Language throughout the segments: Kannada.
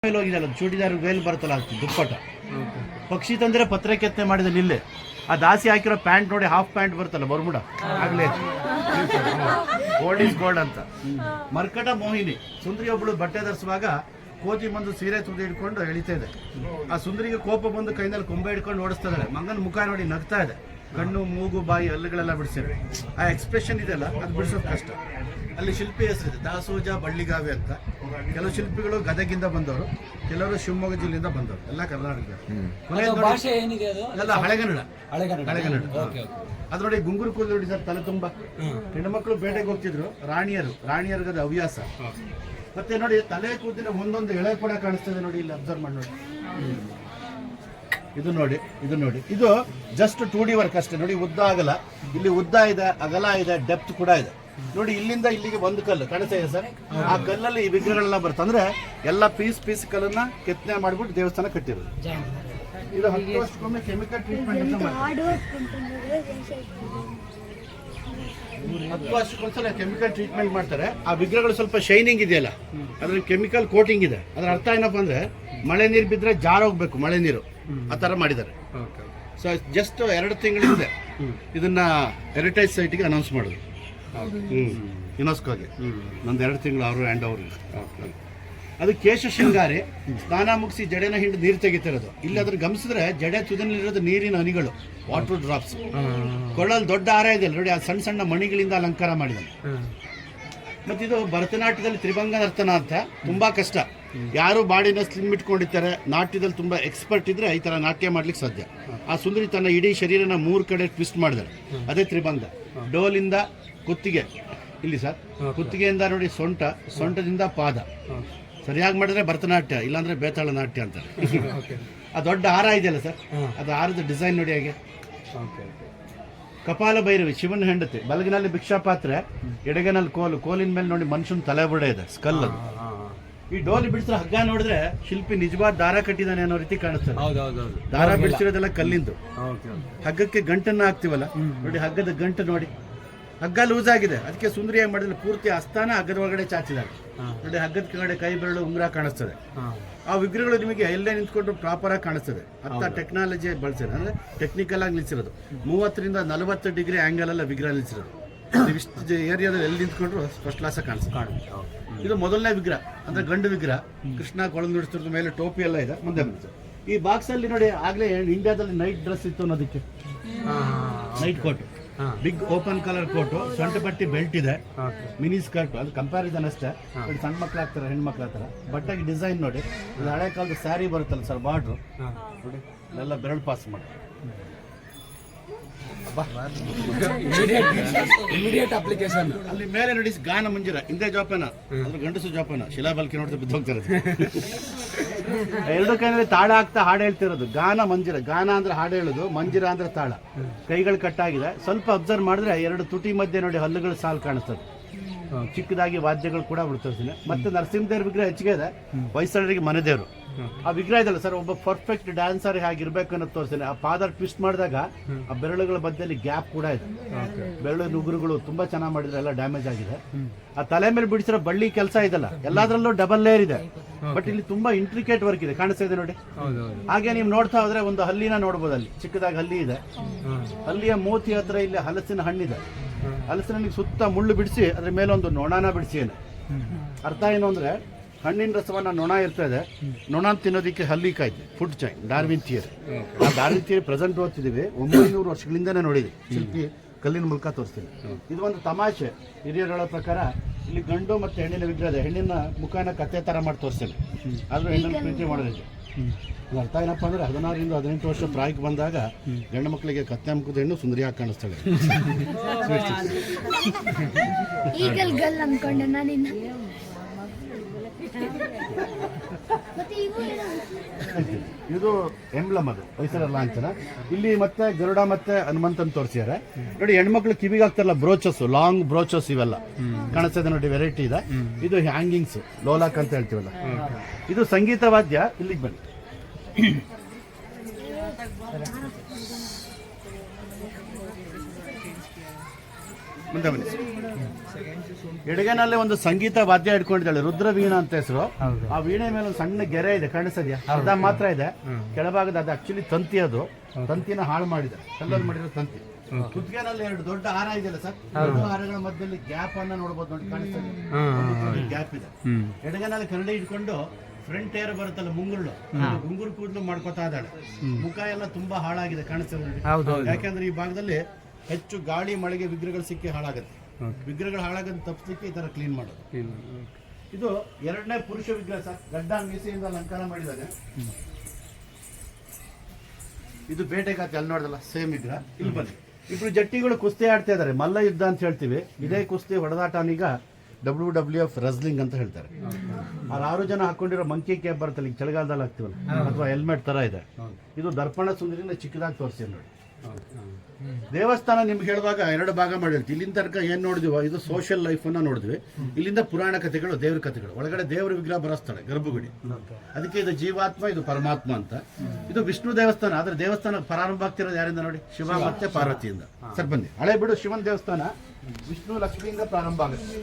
ಮೇಲೆ ಹೋಗಿದಲ್ಲ ಚೂಡಿದಾರ್ ವೇಲ್ ಬರುತ್ತಲ್ಲ ಅದು ದುಪ್ಪಟ ಪಕ್ಷಿ ತಂದ್ರೆ ಪತ್ರ ಕೆತ್ತನೆ ಮಾಡಿದ ನಿಲ್ಲೆ ಆ ದಾಸಿ ಹಾಕಿರೋ ಪ್ಯಾಂಟ್ ನೋಡಿ ಹಾಫ್ ಪ್ಯಾಂಟ್ ಬರುತ್ತಲ್ಲ ಬರ್ಮುಡ ಆಗ್ಲೇ ಗೋಲ್ಡ್ ಈಸ್ ಗೋಲ್ಡ್ ಅಂತ. ಮರ್ಕಟ ಮೋಹಿನಿ ಸುಂದರಿ ಒಬ್ಬಳು ಬಟ್ಟೆ ಧರಿಸುವಾಗ ಕೋತಿ ಬಂದು ಸೀರೆ ತುದಿ ಹಿಡ್ಕೊಂಡು ಎಳಿತಾ ಇದೆ. ಆ ಸುಂದರಿಗೆ ಕೋಪ ಬಂದು ಕೈನಲ್ಲಿ ಕೊಂಬೆ ಹಿಡ್ಕೊಂಡು ಓಡಿಸ್ತಾ ಇದ್ದಾರೆ. ಮಂಗನ ಮುಖ ನೋಡಿ ನಗ್ತಾ ಇದೆ. ಕಣ್ಣು ಮೂಗು ಬಾಯಿ ಹಲ್ಲುಗಳೆಲ್ಲ ಬಿಡಿಸಿವೆ. ಆ ಎಕ್ಸ್ಪ್ರೆಷನ್ ಇದೆಯಲ್ಲ ಅದು ಬಿಡಿಸೋದು ಕಷ್ಟ. ಅಲ್ಲಿ ಶಿಲ್ಪಿ ಹೆಸರಿದೆ ದಾಸೋಜ ಬಳ್ಳಿಗಾವೆ ಅಂತ. ಕೆಲವು ಶಿಲ್ಪಿಗಳು ಗದಗಿಂದ ಬಂದವರು, ಕೆಲವರು ಶಿವಮೊಗ್ಗ ಜಿಲ್ಲೆಯಿಂದ ಬಂದವರು, ಎಲ್ಲ ಕರ್ನಾಟಕದ. ಎಲ್ಲ ಹಳೆಗನ್ನಡ. ಅದು ನೋಡಿ ಗುಂಗುರು ಕೂದಲು ನೋಡಿ ಸರ್, ತಲೆ ತುಂಬ. ಹೆಣ್ಮಕ್ಳು ಬೇಟೆಗೆ ಹೋಗ್ತಿದ್ರು, ರಾಣಿಯರ್ಗೆ ಅದು ಹವ್ಯಾಸ. ಮತ್ತೆ ನೋಡಿ ತಲೆ ಕೂದಲಿನ ಒಂದೊಂದು ಎಳೆ ಕೂಡ ಕಾಣಿಸ್ತದೆ ನೋಡಿ, ಇಲ್ಲಿ ಅಬ್ಸರ್ವ್ ಮಾಡಿ ನೋಡಿ. ಇದು ನೋಡಿ ಇದು ಜಸ್ಟ್ 2D ವರ್ಕ್ ಅಷ್ಟೇ ನೋಡಿ. ಉದ್ದ ಆಗಲ್ಲ, ಇಲ್ಲಿ ಉದ್ದ ಇದೆ, ಅಗಲ ಇದೆ, ಡೆಪ್ತ್ ಕೂಡ ಇದೆ ನೋಡಿ. ಇಲ್ಲಿಂದ ಇಲ್ಲಿಗೆ ಒಂದು ಕಲ್ಲು ಕಾಣಿಸ್ತಾ ಇದೆ ಸರ್. ಆ ಕಲ್ಲಲ್ಲಿ ಈ ವಿಗ್ರಹಗಳೆಲ್ಲ ಬರುತ್ತೆ. ಅಂದ್ರೆ ಎಲ್ಲ ಪೀಸ್ ಕಲ್ಲನ್ನ ಕೆತ್ತನೆ ಮಾಡ್ಬಿಟ್ಟು ದೇವಸ್ಥಾನ ಕಟ್ಟಿರೋದು. ಇದು 10 ವರ್ಷಕ್ಕೊಮ್ಮೆ ಕೆಮಿಕಲ್ ಟ್ರೀಟ್ಮೆಂಟ್ ಅಂತ ಮಾಡ್ತಾರೆ. 10 ವರ್ಷಕ್ಕೊಂದ್ಸಲ ಕೆಮಿಕಲ್ ಟ್ರೀಟ್ಮೆಂಟ್ ಮಾಡ್ತಾರೆ. ಆ ವಿಗ್ರಹಗಳು ಸ್ವಲ್ಪ ಶೈನಿಂಗ್ ಇದೆಯಲ್ಲ, ಅದ್ರಲ್ಲಿ ಕೆಮಿಕಲ್ ಕೋಟಿಂಗ್ ಇದೆ. ಅದ್ರ ಅರ್ಥ ಏನಪ್ಪ ಅಂದ್ರೆ ಮಳೆ ನೀರು ಬಿದ್ದರೆ ಜಾರೋಗ್ಬೇಕು, ಮಳೆ ನೀರು ಆ ಥರ ಮಾಡಿದ್ದಾರೆ. ಸೊ ಜಸ್ಟ್ 2 ತಿಂಗಳಿಂದ ಇದನ್ನ ಹೆರಿಟೇಜ್ ಸೈಟ್ಗೆ ಅನೌನ್ಸ್ ಮಾಡೋದು, ಯುನೆಸ್ಕೋಗೆ. ನಂದು 2 ತಿಂಗಳು ಅವರು ಹ್ಯಾಂಡ್ ಓವರ್. ಅದು ಕೇಶ ಶೃಂಗಾರಿ ಸ್ನಾನ ಮುಗಿಸಿ ಜಡೆನ ಹಿಂಡು ನೀರು ತೆಗಿತಿರೋದು. ಇಲ್ಲಿ ಅದ್ರ ಗಮನಿಸಿದ್ರೆ ಜಡೆ ತುದಿನಲ್ಲಿರೋದು ನೀರಿನ ಹನಿಗಳು, ವಾಟರ್ ಡ್ರಾಪ್ಸ್. ಕೊರಳಲ್ಲಿ ದೊಡ್ಡ ಹಾರ ಇದೆಯಲ್ಲ ನೋಡಿ, ಆ ಸಣ್ಣ ಸಣ್ಣ ಮಣಿಗಳಿಂದ ಅಲಂಕಾರ ಮಾಡಿದ್ದಾನೆ. ಮತ್ತಿದು ಭರತನಾಟ್ಯದಲ್ಲಿ ತ್ರಿಭಂಗ ನರ್ತನ ಅಂತ, ತುಂಬಾ ಕಷ್ಟ. ಯಾರು ಬಾಡಿನ ಸ್ಲಿಮ್ ಇಟ್ಕೊಂಡಿರ್ತಾರೆ, ನಾಟ್ಯದಲ್ಲಿ ತುಂಬಾ ಎಕ್ಸ್ಪರ್ಟ್ ಇದ್ರೆ ಈ ತರ ನಾಟ್ಯ ಮಾಡ್ಲಿಕ್ಕೆ ಸಾಧ್ಯ. ಆ ಸುಂದರಿ ತನ್ನ ಇಡೀ ಶರೀರನ 3 ಕಡೆ ಟ್ವಿಸ್ಟ್ ಮಾಡಿದಾರೆ, ಅದೇ ತ್ರಿಭಂಗ. ಡೋಲಿಂದ ಕುತ್ತಿಗೆ ಇಲ್ಲಿ ಸರ್, ಕುತ್ತಿಗೆಯಿಂದ ನೋಡಿ ಸೊಂಟದಿಂದ ಪಾದ. ಸರಿಯಾಗಿ ಮಾಡಿದ್ರೆ ಭರತನಾಟ್ಯ, ಇಲ್ಲಾಂದ್ರೆ ಬೇತಾಳ ನಾಟ್ಯ ಅಂತಾರೆ. ಆ ದೊಡ್ಡ ಹಾರ ಇದೆಯಲ್ಲ ಸರ್, ಅದು ಹಾರದ ಡಿಸೈನ್ ನೋಡಿ ಹಾಗೆ. ಕಪಾಲ ಭೈರವಿ ಶಿವನ ಹೆಂಡತಿ, ಬಲಗಿನಲ್ಲಿ ಭಿಕ್ಷಾ ಪಾತ್ರೆ, ಎಡಗನಲ್ಲಿ ಕೋಲಿನ ಮೇಲೆ ನೋಡಿ ಮನುಷ್ಯನ ತಲೆ ಬುಡ ಇದೆ, ಸ್ಕಲ್ ಅದು. ಈ ಡೋಲಿ ಬಿಡಿಸಿರೋ ಹಗ್ಗ ನೋಡಿದ್ರೆ ಶಿಲ್ಪಿ ನಿಜವಾದ ದಾರ ಕಟ್ಟಿದಾನೆ ಅನ್ನೋ ರೀತಿ ಕಾಣಿಸ್ತದೆ. ದಾರ ಬಿಡಿಸಿರೋದೆಲ್ಲ ಕಲ್ಲಿಂದು. ಹಗ್ಗಕ್ಕೆ ಗಂಟನ್ನ ಹಾಕ್ತಿವಲ್ಲ ನೋಡಿ, ಹಗ್ಗದ ಗಂಟು ನೋಡಿ, ಹಗ್ಗ ಲೂಸ್ ಆಗಿದೆ. ಅದಕ್ಕೆ ಸುಂದರಿಯಾಗಿ ಮಾಡಿದ್ರೆ ಪೂರ್ತಿ ಹಸ್ತಾನ ಹಗ್ಗದ ಒಳಗಡೆ ಚಾಚಿದ್ದಾರೆ ನೋಡಿ. ಹಗ್ಗದ ಕೆಳಗಡೆ ಕೈ ಬೆರಳು ಉಂಗುರ ಕಾಣಿಸ್ತದೆ. ಆ ವಿಗ್ರಹಗಳು ನಿಮಗೆ ಎಲ್ಲೇ ನಿಂತ್ಕೊಂಡು ಪ್ರಾಪರ್ ಆಗಿ ಕಾಣಿಸ್ತದೆ. ಅಂತ ಟೆಕ್ನಾಲಜಿ ಬಳಸಿದೆ, ಅಂದ್ರೆ ಟೆಕ್ನಿಕಲ್ ಆಗಿ ನಿಲ್ಸಿರೋದು. 30 ರಿಂದ 40 ಡಿಗ್ರಿ ಆಂಗಲ್ ಎಲ್ಲ ವಿಗ್ರಹ ನಿಲ್ಸಿರೋದು. ಇಷ್ಟು ಏರಿಯಾದಲ್ಲಿ ಎಲ್ಲಿ ನಿಂತ್ಕೊಂಡ್ರು ಫಸ್ಟ್ ಕ್ಲಾಸ್ ಆಗಿ ಕಾಣಿಸ್ತದೆ. ಇದು ಮೊದಲನೇ ವಿಗ್ರಹ, ಅಂದ್ರೆ ಗಂಡು ವಿಗ್ರಹ. ಕೃಷ್ಣ ಕೊಳಲು ನುಡಿಸ್ತಿರೋದ್ರ ಮೇಲೆ ಟೋಪಿ ಎಲ್ಲ ಇದೆ. ಮುಂದೆ ಬರುತ್ತೆ ಈ ಬಾಕ್ಸ್ ಅಲ್ಲಿ ನೋಡಿ, ಆಗ್ಲೇ ಇಂಡಿಯಾದಲ್ಲಿ ನೈಟ್ ಡ್ರೆಸ್ ಇತ್ತು ಅನ್ನೋದಕ್ಕೆ. Night coat, big open colour coat, ಸೊಂಟ ಪಟ್ಟಿ ಬೆಲ್ಟ್ ಇದೆ, ಮಿನಿ ಸ್ಕರ್ಟ್. ಅದು ಕಂಪ್ಯಾರಿಸನ್ ಅಷ್ಟೇ. ಸಣ್ಣ ಮಕ್ಳು ಹಾಕ್ತಾರೆ, ಹೆಣ್ಮಕ್ಳು ಹಾಕ್ತಾರೆ. ಬಟ್ಟೆಗೆ ಡಿಸೈನ್ ನೋಡಿ, ಇದು ಹಳೆ ಕಾಲದ ಸ್ಯಾರಿ ಬರುತ್ತಲ್ಲ ಸರ್, ಬಾರ್ಡ್ರು ನೋಡಿ, ಎಲ್ಲ ಬೆರಳು ಪಾಸ್ ಮಾಡಿ. Immediate application. ಅಲ್ಲಿ ಮೇಲೆ ನೋಡಿ ಗಾನ ಮಂಜಿರ, ಹಿಂದೆ ಜೋಪಾನ, ಅಂದ್ರೆ ಗಂಡಸು ಜೋಪಾನ, ಶಿಲಾಬಲ್ಕಿ ನೋಡಿದ್ರೆ ಬಿದ್ದೋಗ್ತಿರೋದು. 2 ಕೈನಲ್ಲಿ ತಾಳ ಹಾಕ್ತಾ ಹಾಡು ಹೇಳ್ತಿರೋದು. ಗಾನ ಮಂಜಿರ, ಗಾನ ಅಂದ್ರೆ ಹಾಡು ಹೇಳೋದು, ಮಂಜಿರ ಅಂದ್ರೆ ತಾಳ. ಕೈಗಳು ಕಟ್ಟಾಗಿದೆ. ಸ್ವಲ್ಪ ಅಬ್ಸರ್ವ್ ಮಾಡಿದ್ರೆ 2 ತುಟಿ ಮಧ್ಯೆ ನೋಡಿ ಹಲ್ಲುಗಳು ಸಾಲು ಕಾಣಿಸ್ತದೆ. ಚಿಕ್ಕದಾಗಿ ವಾದ್ಯಗಳು ಕೂಡ ಬಿಡ್ತೋರ್ತೀನಿ. ಮತ್ತೆ ನರಸಿಂಹದೇವ್ರ ವಿಗ್ರಹ ಹೆಚ್ಚಿಗೆ ಇದೆ. ಹೊಯ್ಸಳರಿಗೆ ಮನೆ ದೇವರು. ಆ ವಿಗ್ರಹ ಇದಲ್ಲ ಸರ್, ಒಬ್ಬ ಪರ್ಫೆಕ್ಟ್ ಡ್ಯಾನ್ಸರ್ ಹೇಗಿರ್ಬೇಕು ಅನ್ನೋದು ತೋರಿಸ್ತೀನಿ. ಆ ಪಾದ ಟ್ವಿಸ್ಟ್ ಮಾಡಿದಾಗ ಆ ಬೆರಳುಗಳ ಮಧ್ಯದಲ್ಲಿ ಗ್ಯಾಪ್ ಕೂಡ ಇದೆ. ಬೆರಳು ನುಗುರುಗಳು ತುಂಬಾ ಚೆನ್ನಾಗಿ ಮಾಡಿದ್ರೆ, ಎಲ್ಲ ಡ್ಯಾಮೇಜ್ ಆಗಿದೆ. ಆ ತಲೆ ಮೇಲೆ ಬಿಡಿಸಿರೋ ಬಳ್ಳಿ ಕೆಲಸ ಇದಲ್ಲ, ಎಲ್ಲಾದ್ರಲ್ಲೂ ಡಬಲ್ ಲೇಯರ್ ಇದೆ. ಬಟ್ ಇಲ್ಲಿ ತುಂಬಾ ಇಂಟ್ರಿಕೇಟ್ ವರ್ಕ್ ಇದೆ, ಕಾಣಿಸ್ತಾ ಇದೆ ನೋಡಿ. ಹಾಗೆ ನೀವು ನೋಡ್ತಾ ಹೋದ್ರೆ ಒಂದು ಹಲ್ಲಿನ ನೋಡ್ಬೋದು. ಅಲ್ಲಿ ಚಿಕ್ಕದಾಗಿ ಹಲ್ಲಿ ಇದೆ. ಹಲ್ಲಿಯ ಮೂತಿ ಹತ್ರ ಇಲ್ಲಿ ಹಲಸಿನ ಹಣ್ಣಿದೆ. ಹಲಸಿನ ಸುತ್ತ ಮುಳ್ಳು ಬಿಡಿಸಿ ಅದ್ರ ಮೇಲೆ ಒಂದು ನೊಣನ ಬಿಡಿಸಿ. ಅರ್ಥ ಏನು ಅಂದ್ರೆ, ಹಣ್ಣಿನ ರಸವನ್ನ ನೊಣ ಇರ್ತದೆ, ನೊಣ ತಿನ್ನೋದಕ್ಕೆ ಹಲ್ಲಿ ಕಾಯ್ತು. Food chain, Darwin theory. ಆ ಡಾರ್ವಿನ್ ಥಿಯರಿ ಪ್ರೆಸೆಂಟ್ ಓದ್ತಿದ್ದೀವಿ. 900 ವರ್ಷಗಳಿಂದನೇ ನೋಡಿದ್ವಿ. ಶಿಲ್ಪಿ ಕಲ್ಲಿನ ಮೂಲಕ ತೋರಿಸ್ತೀನಿ. ಇದು ಒಂದು ತಮಾಷೆ. ಹಿರಿಯರು ಹೇಳೋ ಪ್ರಕಾರ ಇಲ್ಲಿ ಗಂಡು ಮತ್ತೆ ಹೆಣ್ಣಿನ ವಿಗ್ರಹ ಇದೆ. ಹೆಣ್ಣಿನ ಮುಖಾನ ಕತ್ತೆ ತರ ಮಾಡಿ ತೋರಿಸ್ತೀನಿ. ಆದ್ರೂ ಹೆಣ್ಣನ್ನು ಪ್ರೀತಿ ಮಾಡೋದಕ್ಕೆ ಅರ್ಥ ಏನಪ್ಪ ಅಂದ್ರೆ, 16 ರಿಂದ 18 ವರ್ಷ ಪ್ರಾಯಕ್ಕೆ ಬಂದಾಗ ಗಂಡು ಮಕ್ಕಳಿಗೆ ಕತ್ತೆ ಮುಖದ ಹೆಣ್ಣು ಸುಂದರಿಯಾಗಿ ಕಾಣಿಸ್ತಾಳೆ. ಇದು ಎಂಬ್ಲಮ್, ಅದು ಹೊಯ್ಸಳ ಲಾಂಛನ. ಇಲ್ಲಿ ಮತ್ತೆ ಗರುಡ ಮತ್ತೆ ಹನುಮಂತನ್ ತೋರಿಸಿದ್ದಾರೆ ನೋಡಿ. ಹೆಣ್ಮಕ್ಳು ಕಿವಿಗೆ ಹಾಕ್ತಾರಲ್ಲ ಬ್ರೋಚಸ್, ಲಾಂಗ್ ಬ್ರೋಚಸ್, ಇವೆಲ್ಲ ಕಾಣಿಸ್ತದೆ ನೋಡಿ. ವೆರೈಟಿ ಇದೆ. ಇದು ಹ್ಯಾಂಗಿಂಗ್ಸ್, ಲೋಲಾಕ್ ಅಂತ ಹೇಳ್ತೀವಲ್ಲ. ಇದು ಸಂಗೀತ ವಾದ್ಯ. ಇಲ್ಲಿಗೆ ಬನ್ನಿ. ಮುಂದೆ ಬನ್ನಿ. ಎಡಗೈನಲ್ಲಿ ಒಂದು ಸಂಗೀತ ವಾದ್ಯ ಇಟ್ಕೊಂಡಿದ್ದಾಳೆ, ರುದ್ರ ವೀಣಾ ಅಂತ ಹೆಸರು. ಆ ವೀಣೆ ಮೇಲೆ ಒಂದು ಸಣ್ಣ ಗೆರೆ ಇದೆ, ಕಾಣಿಸದ್ಯಾ? ಅರ್ಧ ಮಾತ್ರ ಇದೆ. ಕೆಳಭಾಗದ ಅದು ಆಕ್ಚುಲಿ ತಂತಿ, ಅದು ತಂತಿನ ಹಾಳು ಮಾಡಿದೆ, ಕಲ್ಲಲ್ಲಿ ಮಾಡಿರೋ ತಂತಿ. ಕುತ್ತಿಗೆನಲ್ಲಿ 2 ದೊಡ್ಡ ಹಾರ ಇದೆಯಲ್ಲ ಸರ್, ಎರಡು ಹಾರಗಳ ಮಧ್ಯದಲ್ಲಿ ಗ್ಯಾಪ್ ಅನ್ನ ನೋಡಬಹುದು, ನೋಡಿ ಕಾಣಿಸ್ತದೆ, ಗ್ಯಾಪ್ ಇದೆ. ಎಡಗೈನಲ್ಲಿ ಕನ್ನಡಿ ಇಟ್ಕೊಂಡು ಫ್ರಂಟ್ ಏರ್ ಬರುತ್ತಲ್ಲ, ಗುಂಗುರು ಕೂದಲು ಮಾಡ್ಕೊತಾ ಇದ್ದಾಳೆ. ಮುಖ ಎಲ್ಲ ತುಂಬಾ ಹಾಳಾಗಿದೆ, ಕಾಣಿಸ್ತದೆ ನೋಡಿ. ಯಾಕೆಂದ್ರೆ ಈ ಭಾಗದಲ್ಲಿ ಹೆಚ್ಚು ಗಾಳಿ ಮಳೆಗೆ ವಿಗ್ರಹಗಳು ಸಿಕ್ಕಿ ಹಾಳಾಗುತ್ತೆ. ವಿಗ್ರಹಗಳು ಹಾಳಾಗೋದು ತಪ್ಪಿಸಲಿಕ್ಕೆ ಈ ತರ ಕ್ಲೀನ್ ಮಾಡೋದು. ಇದು 2ನೇ ಪುರುಷ ವಿಗ್ರಹ ಸರ್, ಗಡ್ಡ ಮೀಸೆಯಿಂದ ಅಲಂಕಾರ ಮಾಡಿದ್ದಾನೆ. ಇದು ಬೇಟೆಗಾತಿ, ಅಲ್ಲಿ ನೋಡಿದಲ್ಲ ಸೇಮ್ ವಿಗ್ರಹ. ಇಲ್ಲಿ ಬನ್ನಿ, ಇಬ್ರು ಜಟ್ಟಿಗಳು ಕುಸ್ತಿ ಆಡ್ತಾ ಇದಾರೆ, ಮಲ್ಲ ಯುದ್ಧ ಅಂತ ಹೇಳ್ತೀವಿ. ಇದೇ ಕುಸ್ತಿ ಹೊಡೆದಾಟನೀಗ WWF ರಸ್ಲಿಂಗ್ ಅಂತ ಹೇಳ್ತಾರೆ. ಆ 6 ಜನ ಹಾಕೊಂಡಿರೋ ಮಂಕಿ ಕ್ಯಾಪ್ ಬರುತ್ತಲ್ಲ, ಈಗ ಚಳಿಗಾಲದಲ್ಲಿ ಹಾಕ್ತಿವಲ್ಲ, ಅಥವಾ ಹೆಲ್ಮೆಟ್ ತರ ಇದೆ. ಇದು ದರ್ಪಣ ಸುಂದರಿನ ಚಿಕ್ಕದಾಗಿ ತೋರಿಸಿ ನೋಡಿ. ದೇವಸ್ಥಾನ ನಿಮ್ಗೆ ಹೇಳುವಾಗ 2 ಭಾಗ ಮಾಡಿ ಹೇಳ್ತೀವಿ. ಇಲ್ಲಿಂದ ತನಕ ಏನ್ ನೋಡಿದ್ವಿ, ಇದು ಸೋಷಿಯಲ್ ಲೈಫ್ ಅನ್ನ ನೋಡಿದ್ವಿ. ಇಲ್ಲಿಂದ ಪುರಾಣ ಕಥೆಗಳು, ದೇವ್ರ ಕಥೆಗಳು. ಒಳಗಡೆ ದೇವರ ವಿಗ್ರಹ ಬರಸ್ತಾಳೆ, ಗರ್ಭಗುಡಿ. ಅದಕ್ಕೆ ಇದು ಜೀವಾತ್ಮ, ಇದು ಪರಮಾತ್ಮ ಅಂತ. ಇದು ವಿಷ್ಣು ದೇವಸ್ಥಾನ. ಆದ್ರೆ ದೇವಸ್ಥಾನ ಪ್ರಾರಂಭ ಆಗ್ತಿರೋದು ಯಾರಿಂದ ನೋಡಿ, ಶಿವ ಮತ್ತೆ ಪಾರ್ವತಿಯಿಂದ. ಸರ್ ಬನ್ನಿ, ಹಳೆ ಬಿಡು ಶಿವನ ದೇವಸ್ಥಾನ ವಿಷ್ಣು ಲಕ್ಷ್ಮಿಯಿಂದ ಪ್ರಾರಂಭ ಆಗುತ್ತೆ.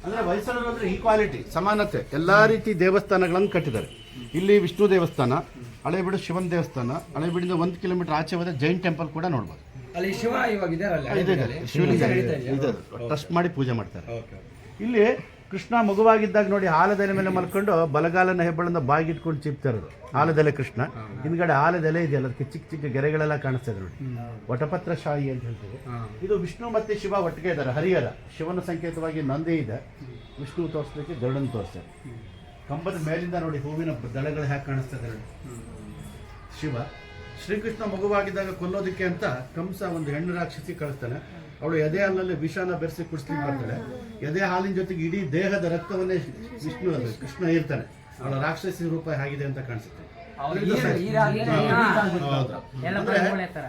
ಅಂದ್ರೆ ಹೊಯ್ಸಳರು ಅಂದ್ರೆ ಈಕ್ವಾಲಿಟಿ, ಸಮಾನತೆ, ಎಲ್ಲಾ ರೀತಿ ದೇವಸ್ಥಾನಗಳನ್ನು ಕಟ್ಟಿದ್ದಾರೆ. ಇಲ್ಲಿ ವಿಷ್ಣು ದೇವಸ್ಥಾನ, ಹಳೆಬೀಡು ಶಿವನ ದೇವಸ್ಥಾನ, ಹಳೆಬೀಡಿಂದ 1 ಕಿಲೋಮೀಟರ್ ಆಚೆ ಹೋದ ಜೈನ್ ಟೆಂಪಲ್ ಕೂಡ ನೋಡ್ಬೋದು. ಅಲ್ಲಿ ಶಿವ ಇವಾಗ ಟ್ರಸ್ಟ್ ಮಾಡಿ ಪೂಜೆ ಮಾಡ್ತಾರೆ. ಇಲ್ಲಿ ಕೃಷ್ಣ ಮಗುವಾಗಿದ್ದಾಗ ನೋಡಿ, ಆಲದೆಲೆ ಮೇಲೆ ಮಲ್ಕೊಂಡು ಬಲಗಾಲನ ಹೆಬ್ಬಳನ್ನ ಬಾಗಿಟ್ಕೊಂಡು ಚಿಪ್ತಾ ಇರೋದು ಆಲದೆಲೆ ಕೃಷ್ಣ. ಹಿಂದ್ಗಡೆ ಆಲದೆಲೆ ಇದೆಯಲ್ಲ, ಅದಕ್ಕೆ ಚಿಕ್ಕ ಚಿಕ್ಕ ಗೆರೆಗಳೆಲ್ಲ ಕಾಣಿಸ್ತಾ ಇದೆ ನೋಡಿ, ವಟಪತ್ರ ಶಾಹಿ ಅಂತ ಹೇಳ್ತೀವಿ. ಇದು ವಿಷ್ಣು ಮತ್ತೆ ಶಿವ ಒಟ್ಟಿಗೆ ಇದ್ದಾರೆ, ಹರಿಹರ. ಶಿವನ ಸಂಕೇತವಾಗಿ ನಂದಿ ಇದೆ, ವಿಷ್ಣು ತೋರಿಸ್ಲಿಕ್ಕೆ ಗರುಡನ್ ತೋರಿಸ್ತಾರೆ. ಕಂಬದ ಮೇಲಿಂದ ನೋಡಿ ಹೂವಿನ ದಳಗಳು ಹ್ಯಾಕೆ ಕಾಣಿಸ್ತಾ ಇದೆ ನೋಡಿ. ಶಿವ ಶ್ರೀಕೃಷ್ಣ ಮಗುವಾಗಿದ್ದಾಗ ಕೊಲ್ಲೋದಕ್ಕೆ ಅಂತ ಕಂಸ ಒಂದು ಹೆಣ್ಣು ರಾಕ್ಷಸಿ ಕಳಿಸ್ತಾನೆ. ಅವಳು ಎದೆ ಹಾಲಿನಲ್ಲಿ ವಿಷಾನ ಬೆರೆಸಿ ಕುಡಿಸ್ಲಿಕ್ಕೆ ಬರ್ತಾಳೆ. ಎದೆ ಹಾಲಿನ ಜೊತೆಗೆ ಇಡೀ ದೇಹದ ರಕ್ತವನ್ನೇ ವಿಷ್ಣು ಕೃಷ್ಣ ಇರ್ತಾನೆ. ಅವಳ ರಾಕ್ಷಸಿ ರೂಪ ಹೇಗಿದೆ ಅಂತ ಕಾಣಿಸುತ್ತೆ.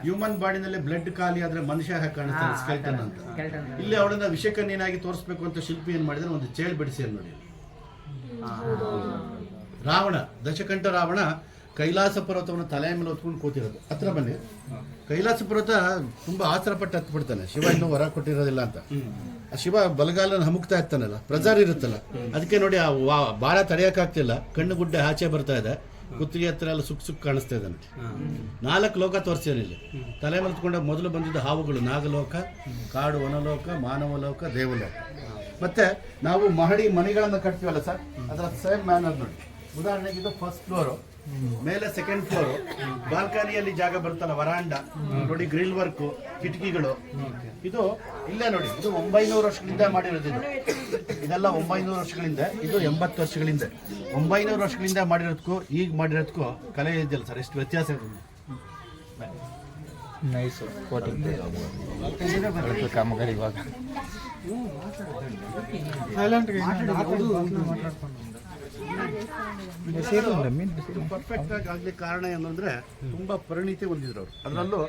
ಹ್ಯೂಮನ್ ಬಾಡಿನಲ್ಲಿ ಬ್ಲಡ್ ಖಾಲಿ ಆದ್ರೆ ಮನುಷ್ಯ ಹೇಗೆ ಕಾಣಿಸ್ತಾನೆ, ಸ್ಕೆಲ್ಟನ್ ಅಂತ. ಇಲ್ಲಿ ಅವಳನ್ನ ವಿಷಕನ್ನೇನಾಗಿ ತೋರಿಸ್ಬೇಕು ಅಂತ ಶಿಲ್ಪಿ ಏನ್ ಮಾಡಿದ್ರೆ ಒಂದು ಚೇಳು ಬಿಡಿಸಿ ನೋಡಿ. ರಾವಣ, ದಶಕಂಠ ರಾವಣ ಕೈಲಾಸ ಪರ್ವತವನ್ನು ತಲೆ ಮೇಲೆ ಹೊತ್ಕೊಂಡು ಕೂತಿರೋದು. ಹತ್ರ ಬನ್ನಿ, ಕೈಲಾಸ ಪರ್ವತ ತುಂಬಾ ಆಸರಪಟ್ಟು ಹತ್ತು ಬಿಡ್ತಾನೆ, ಶಿವ ಇನ್ನೂ ಹೊರ ಕೊಟ್ಟಿರೋದಿಲ್ಲ ಅಂತ. ಆ ಶಿವ ಬಲಗಾಲನ ಹಮುಕ್ತಾ ಇರ್ತಾನಲ್ಲ, ಪ್ರಜಾರ ಇರುತ್ತಲ್ಲ, ಅದಕ್ಕೆ ನೋಡಿ ಆ ಭಾರ ತಡೆಯಕ್ಕಾಗ್ತಿಲ್ಲ, ಕಣ್ಣು ಗುಡ್ಡೆ ಆಚೆ ಬರ್ತಾ ಇದೆ, ಕುತ್ತಿಗೆ ಹತ್ರ ಎಲ್ಲ ಸುಕ್ ಕಾಣಿಸ್ತಾ ಇದ್ದಾನೆ. 4 ಲೋಕ ತೋರಿಸ್ತಾನೆ ಇಲ್ಲಿ. ತಲೆ ಮಲ್ತ್ಕೊಂಡಾಗ ಮೊದಲು ಬಂದಿದ್ದ ಹಾವುಗಳು ನಾಗಲೋಕ, ಕಾಡು ವನಲೋಕ, ಮಾನವ ಲೋಕ, ದೇವಲೋಕ. ಮತ್ತೆ ನಾವು ಮನೆಗಳನ್ನ ಕಟ್ತೀವಲ್ಲ ಸರ್, ಅದರ ಸೇಮ್ ಮ್ಯಾನರ್ ನೋಡಿ. ಉದಾಹರಣೆಗೆ ಇದು 1st ಫ್ಲೋರು, ಮೇಲೆ 2nd ಫ್ಲೋರು, ಬಾಲ್ಕನಿಯಲ್ಲಿ ಜಾಗ ಬರುತ್ತಲ್ಲ, ವರಾಂಡ ನೋಡಿ, ಗ್ರಿಲ್ ವರ್ಕ್, ಕಿಟಕಿಗಳು. ಇದು ಇಲ್ಲೇ ನೋಡಿ, ಇದು 900 ವರ್ಷಗಳಿಂದ ಮಾಡಿರೋದು. ಇದೆಲ್ಲ 900 ವರ್ಷಗಳಿಂದ, ಇದು 80 ವರ್ಷಗಳಿಂದ. 900 ವರ್ಷಗಳಿಂದ ಮಾಡಿರೋದಕ್ಕೂ ಈಗ ಮಾಡಿರೋದಕ್ಕೂ ಕಲೆ ಇದೆಯಲ್ಲ ಸರ್, ಎಷ್ಟು ವ್ಯತ್ಯಾಸ ಇದೆ. ಕಾಮಗಾರಿ ಇವಾಗ ಪರ್ಫೆಕ್ಟ್ ಆಗಿ ಆಗ್ಲಿಕ್ಕೆ ಕಾರಣ ಏನಂದ್ರೆ ತುಂಬಾ ಪರಿಣಿತಿ ಹೊಂದಿದ್ರು ಅವರು. ಅದರಲ್ಲೂ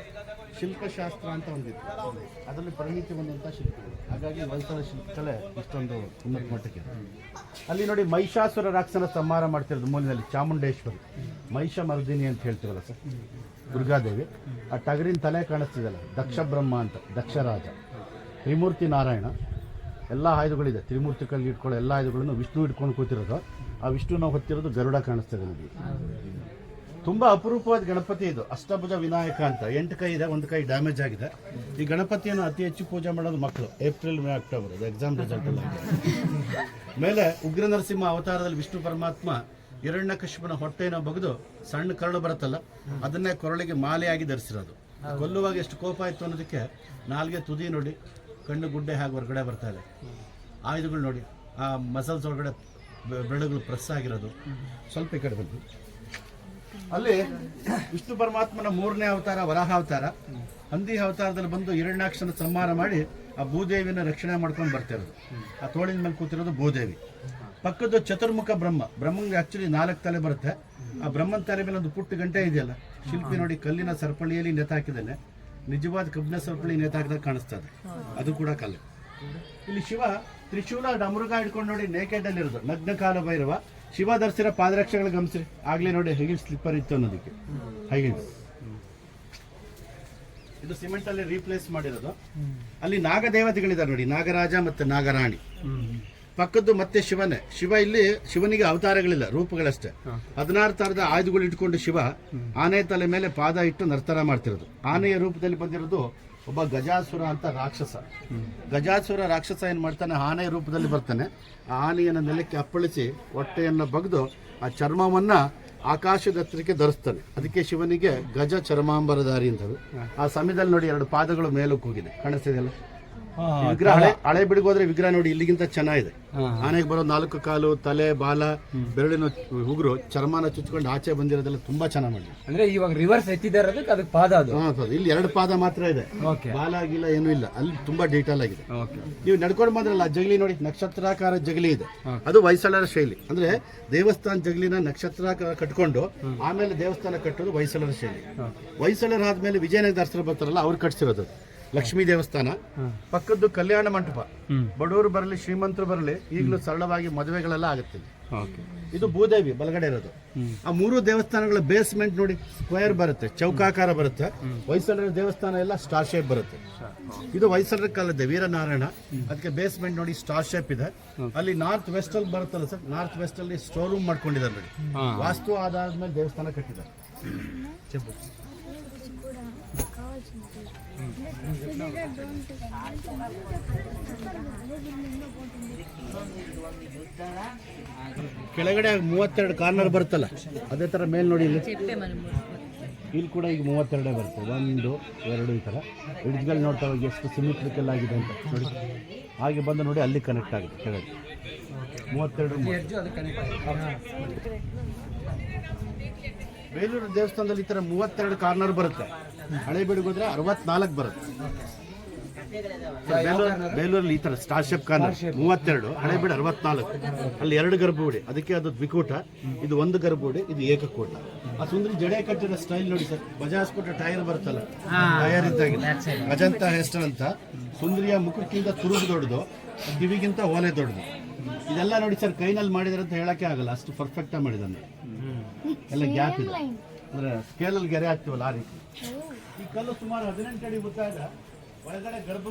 ಶಿಲ್ಪಶಾಸ್ತ್ರ ಅಂತ ಹೊಂದಿದ್ರು, ಅದರಲ್ಲಿ ಪರಿಣಿತಿ ಹೊಂದಂತ ಶಿಲ್ಪಿಗಳು. ಹಾಗಾಗಿ ಹೊಯ್ಸಳ ಶಿಲ್ಪಕಲೆ ಇಷ್ಟೊಂದು ಉನ್ನತ ಮಟ್ಟಕ್ಕೆ. ಅಲ್ಲಿ ನೋಡಿ ಮಹಿಷಾಸುರ ರಾಕ್ಷಸನ ಸಂಹಾರ ಮಾಡ್ತಿರೋದು ಮೂಲಿನಲ್ಲಿ ಚಾಮುಂಡೇಶ್ವರಿ, ಮಹಿಷ ಮರ್ದಿನಿ ಅಂತ ಹೇಳ್ತೀವಲ್ಲ ಸರ್, ದುರ್ಗಾದೇವಿ. ಆ ಟಗರಿನ ತಲೆ ಕಾಣಿಸ್ತಿದಲ್ಲ, ದಕ್ಷ ಬ್ರಹ್ಮ ಅಂತ, ದಕ್ಷರಾಜ. ತ್ರಿಮೂರ್ತಿ ನಾರಾಯಣ, ಎಲ್ಲ ಆಯುಧಗಳಿದೆ, ತ್ರಿಮೂರ್ತಿ ಕಲ್ಲಿ ಇಟ್ಕೊಳ್ಳೋ ಎಲ್ಲ ಆಯುಧಗಳನ್ನು ವಿಷ್ಣು ಇಟ್ಕೊಂಡು ಕೂತಿರೋದು. ಆ ವಿಷ್ಣುನ ಹೊತ್ತಿರೋದು ಗರುಡ ಕಾಣಿಸ್ತದೆ ನಮಗೆ. ತುಂಬ ಅಪರೂಪವಾದ ಗಣಪತಿ ಇದು, ಅಷ್ಟಭುಜ ವಿನಾಯಕ ಅಂತ. 8 ಕೈ ಇದೆ, 1 ಕೈ ಡ್ಯಾಮೇಜ್ ಆಗಿದೆ. ಈ ಗಣಪತಿಯನ್ನು ಅತಿ ಹೆಚ್ಚು ಪೂಜೆ ಮಾಡೋದು ಮಕ್ಕಳು, ಏಪ್ರಿಲ್ ಮೇ ಅಕ್ಟೋಬರ್, ಅದು ಎಕ್ಸಾಮ್ ರಿಸಲ್ಟ್ ಎಲ್ಲ ಆಗಿದೆ. ಮೇಲೆ ಉಗ್ರ ನರಸಿಂಹ ಅವತಾರದಲ್ಲಿ ವಿಷ್ಣು ಪರಮಾತ್ಮ ಹಿರಣ್ಯಕಶಿಪನ ಹೊಟ್ಟೆನ ಬಗೆದು ಸಣ್ಣ ಕರಳು ಬರುತ್ತಲ್ಲ, ಅದನ್ನೇ ಕೊರಳಿಗೆ ಮಾಲೆಯಾಗಿ ಧರಿಸಿರೋದು. ಕೊಲ್ಲುವಾಗ ಎಷ್ಟು ಕೋಪ ಆಯಿತು ಅನ್ನೋದಕ್ಕೆ ನಾಲ್ಗೆ ತುದಿ ನೋಡಿ, ಕಣ್ಣು ಗುಡ್ಡೆ ಹಾಗೆ ಹೊರಗಡೆ ಬರ್ತಾ ಇದೆ. ಆಯುಧಗಳು ನೋಡಿ, ಆ ಮಸಲ್ಸ್ ಒಳಗಡೆ ಬೆರಳುಗಳು ಪ್ರೆಸ್ ಆಗಿರೋದು. ಸ್ವಲ್ಪ ಈ ಕಡೆ ಬಂದು ಅಲ್ಲಿ ವಿಷ್ಣು ಪರಮಾತ್ಮನ 3ನೇ ಅವತಾರ ವರಾಹ ಅವತಾರ. ಹಂದಿ ಅವತಾರದಲ್ಲಿ ಬಂದು ಹಿರಣ್ಯಾಕ್ಷನ ಸಂಹಾರ ಮಾಡಿ ಆ ಭೂದೇವಿನ ರಕ್ಷಣೆ ಮಾಡ್ಕೊಂಡು ಬರ್ತಿರೋದು. ಆ ತೋಳಿನ ಮೇಲೆ ಕೂತಿರೋದು ಭೂದೇವಿ. ಪಕ್ಕದ ಚತುರ್ಮುಖ ಬ್ರಹ್ಮಂಗೆ ಆಕ್ಚುಲಿ 4 ತಲೆ ಬರುತ್ತೆ. ಆ ಬ್ರಹ್ಮನ ತಲೆ ಮೇಲೆ ಒಂದು ಪುಟ್ಟ ಗಂಟೆ ಇದೆಯಲ್ಲ, ಶಿಲ್ಪಿ ನೋಡಿ ಕಲ್ಲಿನ ಸರಪಳಿಯಲ್ಲಿ ನೇತಾಕಿದ್ದಾನೆ. ನಿಜವಾದ ಕಬ್ಬಿಣ ಸರಪಳಿ ನೇತಾಕಿದಾಗ ಕಾಣಿಸ್ತದೆ, ಅದು ಕೂಡ ಕಲ್ಲು. ಇಲ್ಲಿ ಶಿವ ತ್ರಿಶೂಲ ಡಮರುಗ ಹಿಡ್ಕೊಂಡು ನೋಡಿ, ನೇಕೆಡ್ ಅಲ್ಲಿ ಇರೋದು ನಗ್ನ ಕಾಲ ಭೈರವ. ಶಿವ ಧರಿಸಿರೋ ಪಾದರಕ್ಷೆಗಳು ಗಮನಿಸ್ರಿ, ಆಗ್ಲೇ ನೋಡಿ ಹೈಗಿಲ್ ಸ್ಲಿಪ್ಪರ್ ಇತ್ತು ಅನ್ನೋದಕ್ಕೆ. ಹೈಗಿಲ್ಸ್ ಇದು ಸಿಮೆಂಟ್ ಅಲ್ಲಿ ರೀಪ್ಲೇಸ್ ಮಾಡಿರೋದು. ಅಲ್ಲಿ ನಾಗದೇವತೆಗಳಿದ್ದಾರೆ ನೋಡಿ, ನಾಗರಾಜ ಮತ್ತು ನಾಗರಾಣಿ. ಪಕ್ಕದ್ದು ಮತ್ತೆ ಶಿವನೇ. ಇಲ್ಲಿ ಶಿವನಿಗೆ ಅವತಾರಗಳಿಲ್ಲ, ರೂಪಗಳಷ್ಟೇ. 16 ಥರದ ಆಯುಧಗಳು ಇಟ್ಕೊಂಡು ಶಿವ ಆನೆ ತಲೆ ಮೇಲೆ ಪಾದ ಇಟ್ಟು ನರ್ತನ ಮಾಡ್ತಿರೋದು. ಆನೆಯ ರೂಪದಲ್ಲಿ ಬಂದಿರೋದು ಒಬ್ಬ ಗಜಾಸುರ ಅಂತ ರಾಕ್ಷಸ. ಗಜಾಸುರ ರಾಕ್ಷಸ ಏನ್ ಮಾಡ್ತಾನೆ, ಆನೆಯ ರೂಪದಲ್ಲಿ ಬರ್ತಾನೆ. ಆ ಆನೆಯನ್ನು ನೆಲಕ್ಕೆ ಅಪ್ಪಳಿಸಿ ಹೊಟ್ಟೆಯನ್ನು ಬಗ್ದು ಆ ಚರ್ಮವನ್ನ ಆಕಾಶದ ಹತ್ತಿರಕ್ಕೆ ಧರಿಸ್ತಾನೆ. ಅದಕ್ಕೆ ಶಿವನಿಗೆ ಗಜ ಚರ್ಮಾಂಬರಧಾರಿ ಅಂತದು. ಆ ಸಮಯದಲ್ಲಿ ನೋಡಿ 2 ಪಾದಗಳು ಮೇಲಕ್ಕೆ ಹೋಗಿದೆ, ಕಾಣಿಸ್ತಿದೆಯಲ್ಲ. ವಿಗ್ರಹ ಹಳೆ ಬಿಡಿಗೋದ್ರೆ ವಿಗ್ರಹ ನೋಡಿ ಇಲ್ಲಿಗಿಂತ ಚೆನ್ನಾಗಿದೆ. ಆನೆಗೆ ಬರೋ 4 ಕಾಲು, ತಲೆ, ಬಾಲ, ಬೆರಳಿನ ಉಗುರು, ಚರ್ಮನ ಚುಚ್ಕೊಂಡು ಆಚೆ ಬಂದಿರೋದೆಲ್ಲ ತುಂಬಾ ಚೆನ್ನಾಗಿ ಮಾಡಿದೆ. ಅಂದ್ರೆ ಇವಾಗ ರಿವರ್ಸ್ ಎತ್ತಿದ್ದಾರೆ, ಅದಕ್ಕೆ ಪಾದ ಅದು. ಇಲ್ಲಿ 2 ಪಾದ ಮಾತ್ರ ಇದೆ, ಬಾಲ ಆಗಿಲ್ಲ, ಏನೂ ಇಲ್ಲ. ಅಲ್ಲಿ ತುಂಬಾ ಡೀಟೇಲ್ ಆಗಿದೆ. ನೀವು ನಡ್ಕೊಂಡು ಬಂದ್ರಲ್ಲ, ಜಗಲಿ ನೋಡಿ, ನಕ್ಷತ್ರಾಕಾರ ಜಗಲಿ ಇದೆ. ಅದು ಹೊಯ್ಸಳರ ಶೈಲಿ. ಅಂದ್ರೆ ದೇವಸ್ಥಾನ ಜಗಲಿನ ನಕ್ಷತ್ರಾಕಾರ ಕಟ್ಕೊಂಡು ಆಮೇಲೆ ದೇವಸ್ಥಾನ ಕಟ್ಟೋದು ಹೊಯ್ಸಳರ ಶೈಲಿ. ಹೊಯ್ಸಳರಾದ್ಮೇಲೆ ವಿಜಯನಗರಸ್ಥರು ಬರ್ತಾರಲ್ಲ, ಅವ್ರು ಕಟ್ಸಿರೋದು ಲಕ್ಷ್ಮೀ ದೇವಸ್ಥಾನ. ಪಕ್ಕದ್ದು ಕಲ್ಯಾಣ ಮಂಟಪ. ಬಡವರು ಬರಲಿ, ಶ್ರೀಮಂತರು ಬರಲಿ, ಈಗಲೂ ಸರಳವಾಗಿ ಮದುವೆಗಳೆಲ್ಲ ಆಗುತ್ತೆ. ಇದು ಭೂದೇವಿ ಬಲಗಡೆ ಇರೋದು. ಆ 3 ದೇವಸ್ಥಾನಗಳ ಬೇಸ್ಮೆಂಟ್ ನೋಡಿ ಸ್ಕ್ವೇರ್ ಬರುತ್ತೆ, ಚೌಕಾಕಾರ ಬರುತ್ತೆ. ಹೊಯ್ಸಳರ ದೇವಸ್ಥಾನ ಎಲ್ಲ ಸ್ಟಾರ್ ಶೇಪ್ ಬರುತ್ತೆ. ಇದು ಹೊಯ್ಸಳರ ಕಾಲದ ವೀರನಾರಾಯಣ. ಅದಕ್ಕೆ ಬೇಸ್ಮೆಂಟ್ ನೋಡಿ ಸ್ಟಾರ್ ಶೇಪ್ ಇದೆ. ಅಲ್ಲಿ ನಾರ್ತ್ ವೆಸ್ಟ್ ಅಲ್ಲಿ ಬರುತ್ತಲ್ಲ ಸರ್, ನಾರ್ತ್ ವೆಸ್ಟ್ ಅಲ್ಲಿ ಸ್ಟೋರ್ ರೂಮ್ ಮಾಡ್ಕೊಂಡಿದ್ದಾರೆ ನೋಡಿ. ವಾಸ್ತು ಆಧಾರದ ದೇವಸ್ಥಾನ ಕಟ್ಟಿದ್ದಾರೆ. ಕೆಳಗಡೆ 32 ಕಾರ್ನರ್ ಬರುತ್ತಲ್ಲ, ಅದೇ ತರ ಮೇಲ್ ನೋಡಿ ಇಲ್ಲಿ ಕೂಡ ಈಗ 32 ಬರುತ್ತೆ. 1, 2 ಈ ತರ ಇಡ್ಜ್ಗಳು ನೋಡ್ತಾ ಹೋಗಿ ಎಷ್ಟು ಸಿಮಿಟ್ರಿಕಲ್ ಆಗಿದೆ ಅಂತ ನೋಡಿ. ಹಾಗೆ ಬಂದು ನೋಡಿ ಅಲ್ಲಿ ಕನೆಕ್ಟ್ ಆಗುತ್ತೆ ಕೆಳಗೆ 32. ಬೇಲೂರು ದೇವಸ್ಥಾನದಲ್ಲಿ ಈ ತರ 32 ಕಾರ್ನರ್ ಬರುತ್ತೆ. ಹಳೇಬೀಡಿಗೆ 64 ಬರುತ್ತೆ. ಬೇಲೂರಲ್ಲಿ ಈ ತರ ಸ್ಟಾರ್ ಶೇಪ್ ಕಾರ್ನರ್ 32, ಹಳೇಬೀಡು 64. ಅಲ್ಲಿ 2 ಗರ್ಭಗುಡಿ, ಅದಕ್ಕೆ ಅದು ದ್ವಿಕೂಟ. ಇದು 1 ಗರ್ಭಗುಡಿ, ಇದು ಏಕಕೂಟ. ಆ ಸುಂದರಿ ಜಡೆ ಕಟ್ಟಿರೋ ಸ್ಟೈಲ್ ನೋಡಿ ಸರ್. ಬಜಾಜ್ ಕೊಟ್ಟ ಟೈರ್ ಬರುತ್ತಲ್ಲ, ಟೈರ್ ಇದ್ದಾಗಿದೆ. ಅಜಂತ ಹೇರ್ ಸ್ಟೈಲ್ ಅಂತ. ಸುಂದರಿಯ ಮುಖಕ್ಕಿಂತ ತುರುಗು ದೊಡ್ಡದು, ಕಿವಿಗಿಂತ ಓಲೆ ದೊಡ್ಡದು. ಇದೆಲ್ಲ ನೋಡಿ ಸರ್, ಕೈನಲ್ಲಿ ಮಾಡಿದಾರೆ ಅಂತ ಹೇಳಕ್ಕೆ ಆಗಲ್ಲ, ಅಷ್ಟು ಪರ್ಫೆಕ್ಟ್ ಆಗಿ ಮಾಡಿದಾನೆ. ಎಲ್ಲ ಗ್ಯಾಪ್ ಇದೆ, ಅಂದ್ರೆ ಸ್ಕೇಲಲ್ಲಿ ಗೆರೆ ಹಾಕ್ತೀವಲ್ಲ ಆ ರೀತಿ. ಈ ಕಲ್ಲು ಸುಮಾರು 18 ಅಡಿ ಉದ್ದ ಇದೆ. ಒಳಗಡೆ ಗರ್ಭ